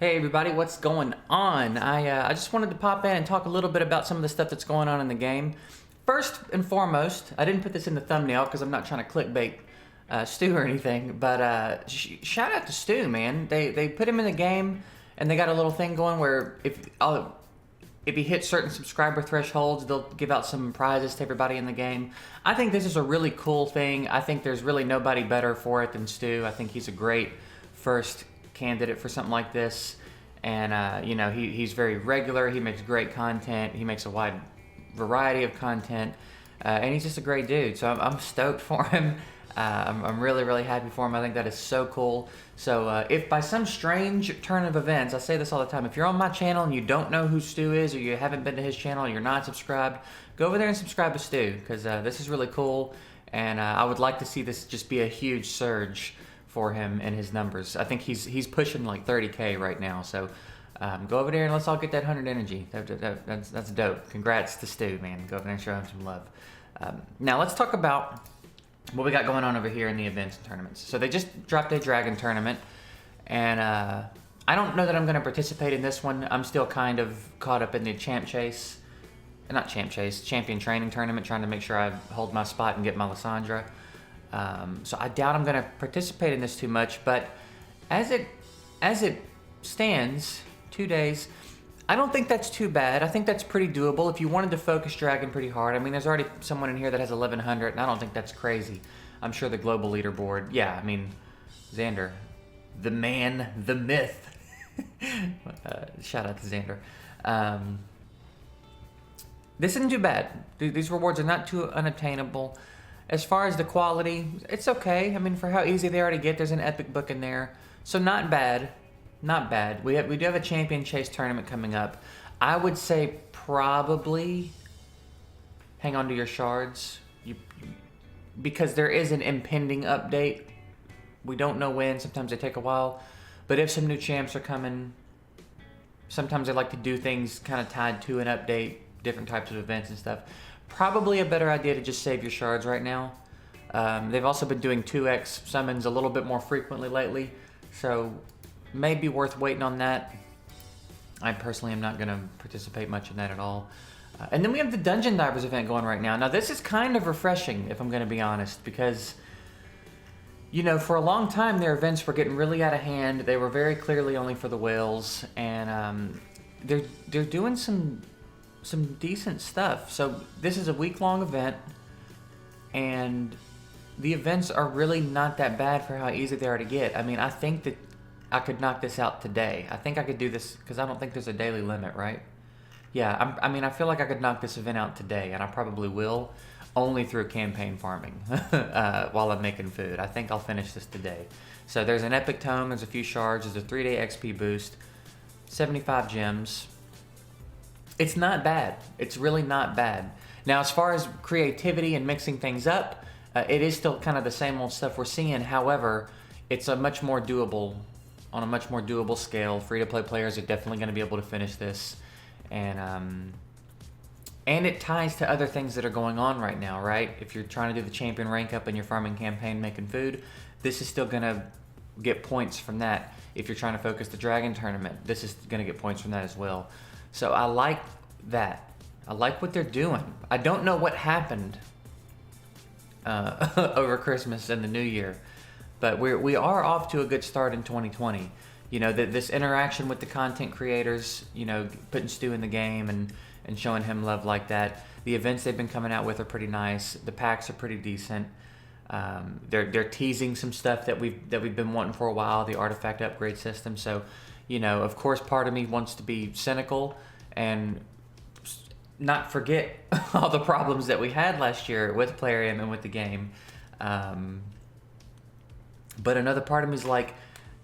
Hey everybody, what's going on? I just wanted to pop in and talk a little bit about some of the stuff that's going on in the game. First and foremost, I didn't put this in the thumbnail because I'm not trying to clickbait Stu or anything, but shout out to Stu, man. They put him in the game and they got a little thing going where if he hits certain subscriber thresholds, they'll give out some prizes to everybody in the game. I think this is a really cool thing. I think there's really nobody better for it than Stu. I think he's a great first candidate for something like this, and he's very regular. He makes great content. He makes a wide variety of content, and he's just a great dude. So I'm stoked for him. I'm really happy for him. I think that is so cool. So if by some strange turn of events, I say this all the time, if you're on my channel and you don't know who Stu is, or you haven't been to his channel, you're not subscribed, go over there and subscribe to Stu, because this is really cool, and I would like to see this just be a huge surge for him and his numbers. I think he's pushing like 30K right now. So go over there and let's all get that 100 energy. That's dope. Congrats to Stu, man. Go over there and show him some love. Now let's talk about what we got going on over here in the events and tournaments. So they just dropped a dragon tournament, and I don't know that I'm going to participate in this one. I'm still kind of caught up in the champion training tournament, trying to make sure I hold my spot and get my Lysandra. So I doubt I'm going to participate in this too much, but as it stands, 2 days, I don't think that's too bad. I think that's pretty doable if you wanted to focus Dragon pretty hard. I mean, there's already someone in here that has 1100, and I don't think that's crazy. I'm sure the global leaderboard, yeah, I mean, Xander, the man, the myth. Shout out to Xander. This isn't too bad. These rewards are not too unattainable. As far as the quality, it's okay. I mean, for how easy they are to get, there's an epic book in there. So not bad. Not bad. We do have a champion chase tournament coming up. I would say probably hang on to your shards. Because there is an impending update. We don't know when. Sometimes they take a while. But if some new champs are coming, sometimes they like to do things kind of tied to an update, different types of events and stuff. Probably a better idea to just save your shards right now. They've also been doing 2x summons a little bit more frequently lately, so may be worth waiting on that. I personally am not going to participate much in that at all. And then we have the Dungeon Divers event going right now. Now this is kind of refreshing, if I'm going to be honest, because for a long time their events were getting really out of hand. They were very clearly only for the whales, and they're doing some decent stuff. So this is a week-long event, and the events are really not that bad for how easy they are to get. I mean, I think that I could knock this out today. I think I could do this because I don't think there's a daily limit, right? Yeah, I feel like I could knock this event out today, and I probably will, only through campaign farming while I'm making food. I think I'll finish this today. So there's an epic tome, there's a few shards, there's a 3-day XP boost, 75 gems. It's not bad. It's really not bad. Now, as far as creativity and mixing things up, it is still kind of the same old stuff we're seeing. However, it's on a much more doable scale. Free-to-play players are definitely going to be able to finish this, and it ties to other things that are going on right now, right? If you're trying to do the champion rank up in your farming campaign, making food, this is still going to get points from that. If you're trying to focus the dragon tournament, this is going to get points from that as well. So I like that. I like what they're doing. I don't know what happened over Christmas and the New Year, but we are off to a good start in 2020. This interaction with the content creators, putting Stu in the game and showing him love like that. The events they've been coming out with are pretty nice. The packs are pretty decent. They're teasing some stuff that we've been wanting for a while, the artifact upgrade system. So, of course, part of me wants to be cynical and not forget all the problems that we had last year with Plarium and with the game. But another part of me is like,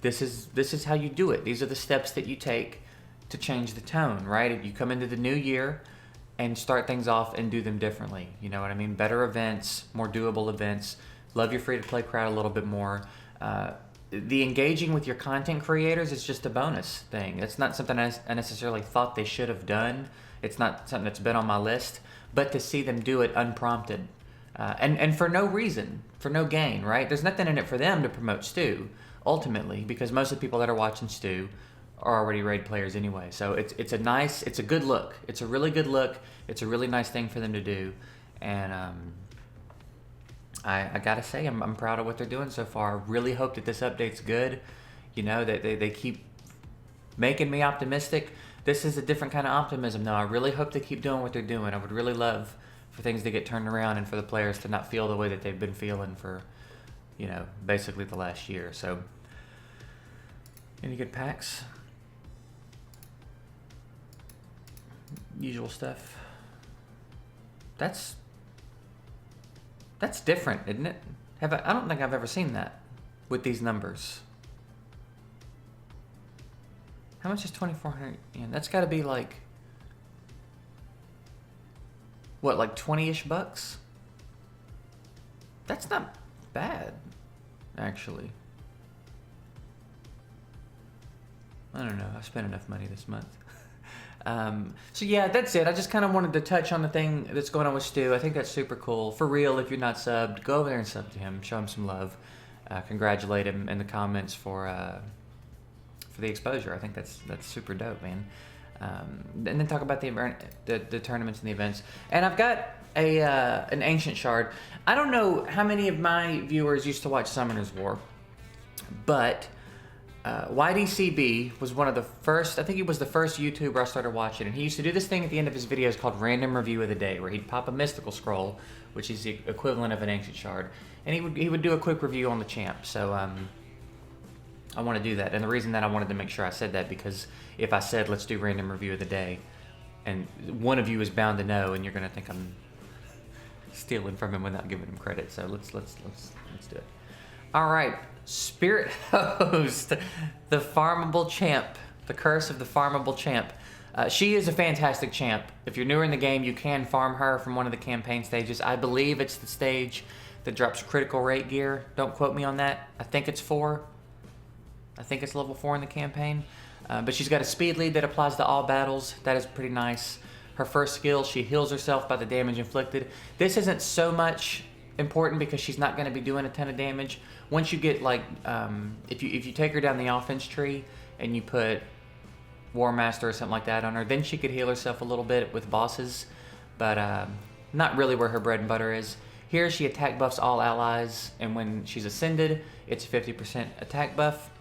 this is how you do it. These are the steps that you take to change the tone, right? You come into the new year and start things off and do them differently. You know what I mean? Better events, more doable events. Love your free-to-play crowd a little bit more. The engaging with your content creators is just a bonus thing. It's not something I necessarily thought they should have done. It's not something that's been on my list. But to see them do it unprompted, and for no reason, for no gain, right? There's nothing in it for them to promote Stu, ultimately, because most of the people that are watching Stu are already raid players anyway. So it's a good look. It's a really good look. It's a really nice thing for them to do, and I gotta say I'm proud of what they're doing so far. I really hope that this update's good. You know, that they keep making me optimistic. This is a different kind of optimism though. I really hope they keep doing what they're doing. I would really love for things to get turned around and for the players to not feel the way that they've been feeling for, you know, basically the last year. So, any good packs? Usual stuff. That's different, isn't it? I don't think I've ever seen that with these numbers. How much is 2,400 yen? That's got to be like, what, like 20-ish bucks? That's not bad, actually. I don't know. I spent enough money this month. So yeah, that's it. I just kind of wanted to touch on the thing that's going on with Stu. I think that's super cool. For real, if you're not subbed, go over there and sub to him. Show him some love. Congratulate him in the comments for the exposure. I think that's super dope, man. And then talk about the tournaments and the events. And I've got an Ancient Shard. I don't know how many of my viewers used to watch Summoner's War, but YDCB was one of the first, I think he was the first YouTuber I started watching, and he used to do this thing at the end of his videos called Random Review of the Day, where he'd pop a mystical scroll, which is the equivalent of an Ancient Shard, and he would do a quick review on the champ. So I want to do that, and the reason that I wanted to make sure I said that, because if I said let's do Random Review of the Day, and one of you is bound to know, and you're gonna think I'm stealing from him without giving him credit. So let's do it. All right. Spirit Host, the farmable champ, the curse of the farmable champ. She is a fantastic champ. If you're newer in the game, you can farm her from one of the campaign stages. I believe it's the stage that drops critical rate gear. Don't quote me on that. I think it's 4. I think it's level 4 in the campaign. But she's got a speed lead that applies to all battles. That is pretty nice. Her first skill, she heals herself by the damage inflicted. This isn't so much important because she's not going to be doing a ton of damage. Once you get like, if you take her down the offense tree and you put War Master or something like that on her, then she could heal herself a little bit with bosses, but not really where her bread and butter is. Here she attack buffs all allies, and when she's ascended, it's a 50% attack buff.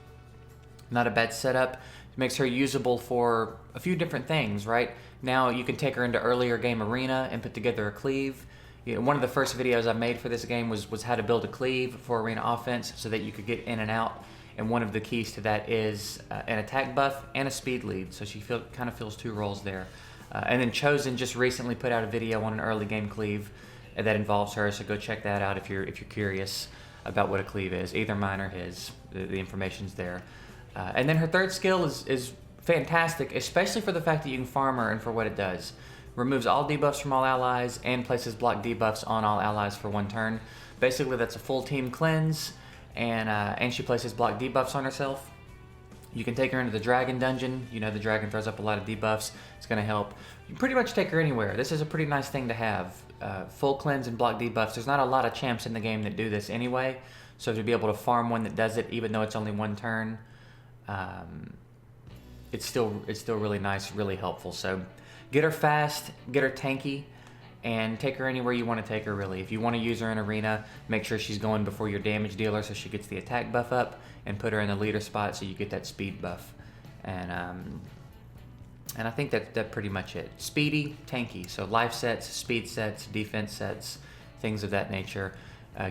Not a bad setup. It makes her usable for a few different things, right? Now you can take her into earlier game arena and put together a cleave. You know, one of the first videos I made for this game was how to build a cleave for arena offense so that you could get in and out. And one of the keys to that is an attack buff and a speed lead. So she kind of fills 2 roles there. And then Chosen just recently put out a video on an early game cleave that involves her. So go check that out if you're curious about what a cleave is, either mine or his. The information's there. And then her third skill is fantastic, especially for the fact that you can farm her and for what it does. Removes all debuffs from all allies and places block debuffs on all allies for 1 turn. Basically, that's a full team cleanse, and she places block debuffs on herself. You can take her into the dragon dungeon. You know the dragon throws up a lot of debuffs. It's going to help. You can pretty much take her anywhere. This is a pretty nice thing to have. Full cleanse and block debuffs. There's not a lot of champs in the game that do this anyway, so to be able to farm one that does it, even though it's only 1 turn, it's still really nice, really helpful. So get her fast, get her tanky, and take her anywhere you want to take her, really. If you want to use her in arena, make sure she's going before your damage dealer so she gets the attack buff up, and put her in the leader spot so you get that speed buff. And I think that's pretty much it. Speedy, tanky, so life sets, speed sets, defense sets, things of that nature.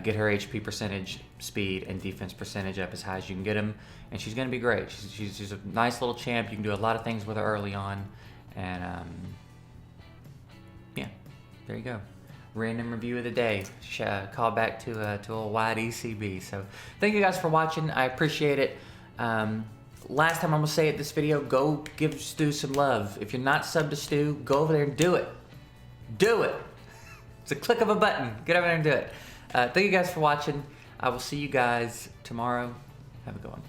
Get her HP percentage, speed, and defense percentage up as high as you can get them, and she's going to be great. She's a nice little champ. You can do a lot of things with her early on, and yeah, there you go. Random review of the day. Call back to old YDCB. So thank you guys for watching. I appreciate it. Last time I'm gonna say it this video, go give Stu some love. If you're not subbed to Stu, go over there and do it. Do it. It's a click of a button. Get over there and do it. Thank you guys for watching. I will see you guys tomorrow. Have a good one.